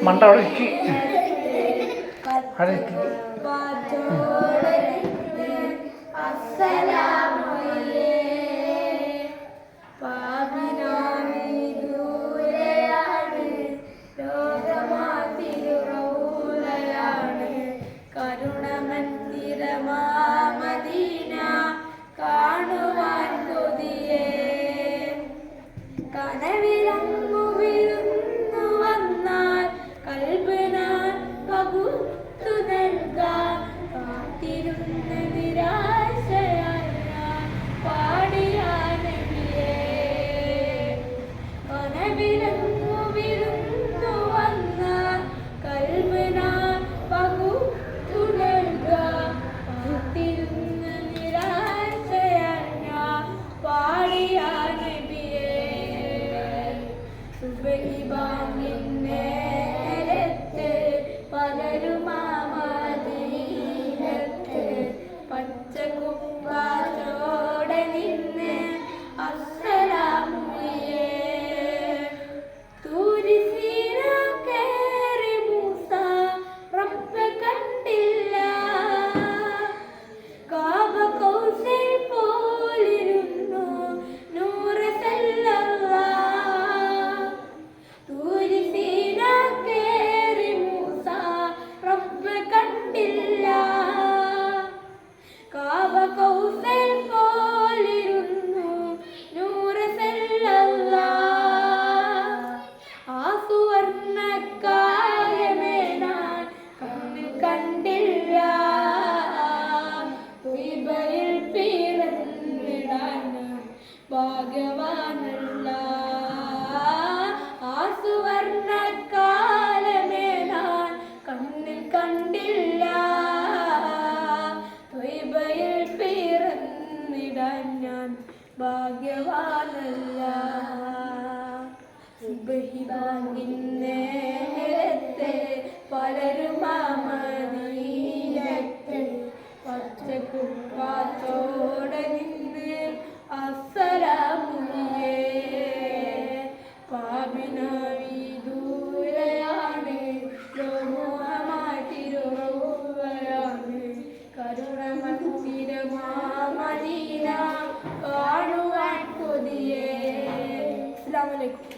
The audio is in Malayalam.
മണ്ട അവിടെ കരുണമന്ദിരമാമദീന കാണുവാൻ കൊതിയേ കനവിലങ്ങു വിരുന്നു വന്നാൽ കൽബിനാൽ പകുത്തു നൽകാൻ കാത്തിരുന്ന നിരാശയായ പാടിയ നബിയേ കനവിലങ്ങു വിരുന്നു വന്നാൽ കൽബിനാൽ പകുത്തു നൽകാൻ കാത്തിരുന്ന നിരാശയായ പാടിയ നബിയേ സുബഹിബാങ്ങിന്നേരത്ത് പലരുമാമദീനത്ത് പച്ചക്കുപ്പാച്ചോടെ നിന്ന് അസ്സലാമുയേ തൂരിസീന കേറി മൂസ റബ്ബെ കണ്ടില്ല കാബ കൗസൽ പോലിരുന്നു നൂറ് സല്ലല്ലാഹ് തൂരിസീന കേറി മൂസ റബ്ബെ കണ്ടില്ല കാബ കൗസൽ പോലിരുന്നു നൂറ് സല്ലല്ലാഹ് ആ സുവർണ്ണക്കായമേ ഞാൻ കണ്ണിൽ കണ്ടില്ല ത്വയ്ബയിൽ പിറന്നിടാൻ ഭാഗ്യവാനല്ല ആ സുവർണ്ണക്കാലമേ ഞാൻ കണ്ണിൽ കണ്ടില്ല ത്വയ്ബയിൽ പിറന്നിടാൻ ഞാൻ ഭാഗ്യവാനല്ല സുബഹിബാങ്ങിന്നേരത്തെ പലരുമാമദീനത്ത് പച്ചക്കുപ്പാത്തോടെ നിന്ന് അസ്സലാമുയേ പാപിനായി ദൂരെയാണ് ലോകമായി തിരുറൗവയാണ് കരുണമന്ദിരമാമദീന കാണുവാൻ കൊതിയേ. അസ്സലാമു അലൈക്കും.